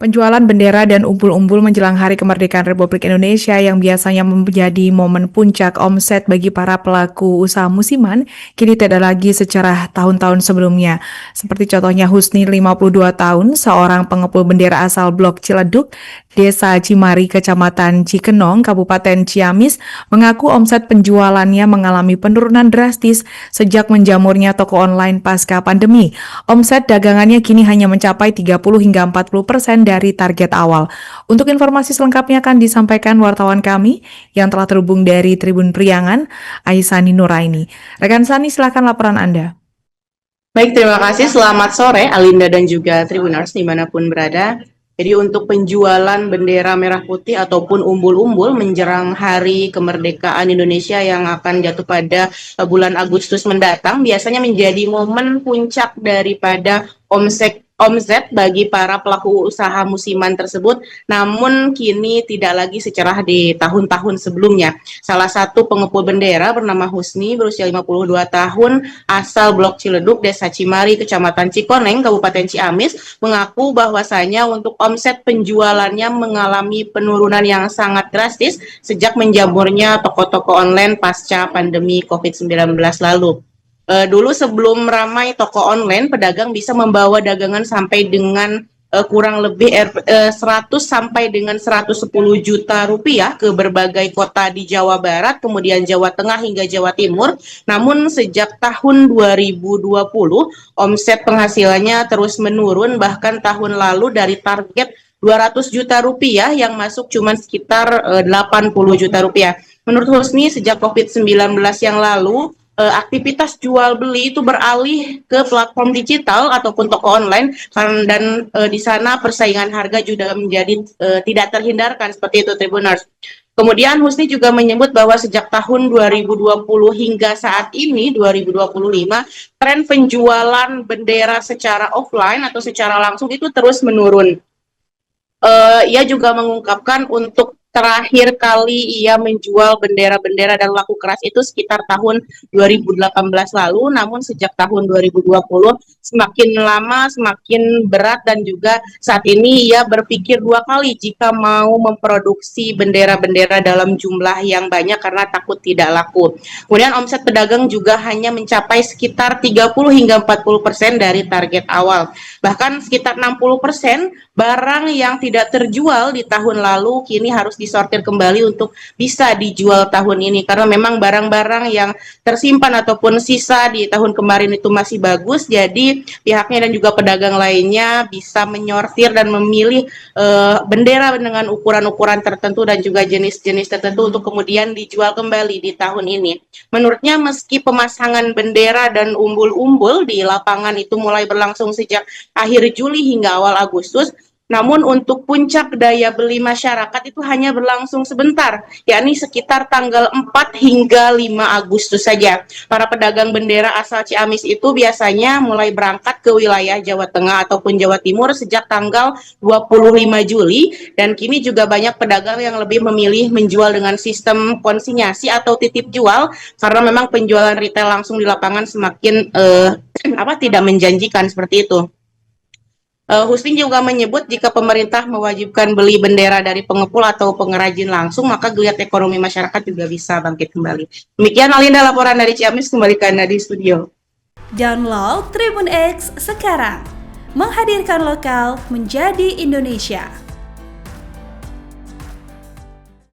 Penjualan bendera dan umbul-umbul menjelang Hari Kemerdekaan Republik Indonesia yang biasanya menjadi momen puncak omset bagi para pelaku usaha musiman, kini tidak lagi secerah tahun-tahun sebelumnya. Seperti contohnya Husni, 52 tahun, seorang pengepul bendera asal Blok Ciledug, Desa Cimari, Kecamatan Cikenong, Kabupaten Ciamis, mengaku omset penjualannya mengalami penurunan drastis sejak menjamurnya toko online pasca pandemi. Omset dagangannya kini hanya mencapai 30 hingga 40% dari target awal. Untuk informasi selengkapnya akan disampaikan wartawan kami yang telah terhubung dari Tribun Priangan, Aisani Nuraini. Rekan Sani, silakan laporan Anda. Baik, terima kasih. Selamat sore, Alinda dan juga Tribuners dimanapun berada. Jadi untuk penjualan bendera merah putih ataupun umbul-umbul menjelang Hari Kemerdekaan Indonesia yang akan jatuh pada bulan Agustus mendatang, biasanya menjadi momen puncak daripada omset bagi para pelaku usaha musiman tersebut, namun kini tidak lagi secerah di tahun-tahun sebelumnya. Salah satu pengepul bendera bernama Husni, berusia 52 tahun, asal Blok Ciledug, Desa Cimari, Kecamatan Cikoneng, Kabupaten Ciamis, mengaku bahwasanya untuk omset penjualannya mengalami penurunan yang sangat drastis sejak menjamurnya toko-toko online pasca pandemi COVID-19 lalu. Dulu sebelum ramai toko online, pedagang bisa membawa dagangan sampai dengan kurang lebih 100 sampai dengan 110 juta rupiah ke berbagai kota di Jawa Barat, kemudian Jawa Tengah hingga Jawa Timur. Namun sejak tahun 2020, omset penghasilannya terus menurun, bahkan tahun lalu dari target 200 juta rupiah yang masuk cuma sekitar 80 juta rupiah. Menurut Husni, sejak COVID-19 yang lalu, aktivitas jual beli itu beralih ke platform digital ataupun toko online, dan di sana persaingan harga juga menjadi tidak terhindarkan seperti itu, Tribuners. Kemudian Husni juga menyebut bahwa sejak tahun 2020 hingga saat ini 2025, tren penjualan bendera secara offline atau secara langsung itu terus menurun. Ia juga mengungkapkan untuk terakhir kali ia menjual bendera-bendera dan laku keras itu sekitar tahun 2018 lalu, namun sejak tahun 2020 semakin lama semakin berat, dan juga saat ini ia berpikir dua kali jika mau memproduksi bendera-bendera dalam jumlah yang banyak karena takut tidak laku. Kemudian omset pedagang juga hanya mencapai sekitar 30 hingga 40% dari target awal. Bahkan sekitar 60% barang yang tidak terjual di tahun lalu kini harus disortir kembali untuk bisa dijual tahun ini, karena memang barang-barang yang tersimpan ataupun sisa di tahun kemarin itu masih bagus, jadi pihaknya dan juga pedagang lainnya bisa menyortir dan memilih bendera dengan ukuran-ukuran tertentu dan juga jenis-jenis tertentu untuk kemudian dijual kembali di tahun ini. Menurutnya, meski pemasangan bendera dan umbul-umbul di lapangan itu mulai berlangsung sejak akhir Juli hingga awal Agustus, namun untuk puncak daya beli masyarakat itu hanya berlangsung sebentar, yakni sekitar tanggal 4 hingga 5 Agustus saja. Para pedagang bendera asal Ciamis itu biasanya mulai berangkat ke wilayah Jawa Tengah ataupun Jawa Timur sejak tanggal 25 Juli, dan kini juga banyak pedagang yang lebih memilih menjual dengan sistem konsinyasi atau titip jual, karena memang penjualan retail langsung di lapangan semakin tidak menjanjikan seperti itu. Husni juga menyebut jika pemerintah mewajibkan beli bendera dari pengepul atau pengrajin langsung, maka geliat ekonomi masyarakat juga bisa bangkit kembali. Demikian Alinda, laporan dari Ciamis, kembali ke Anda di studio. Download Tribun X sekarang, menghadirkan lokal menjadi Indonesia.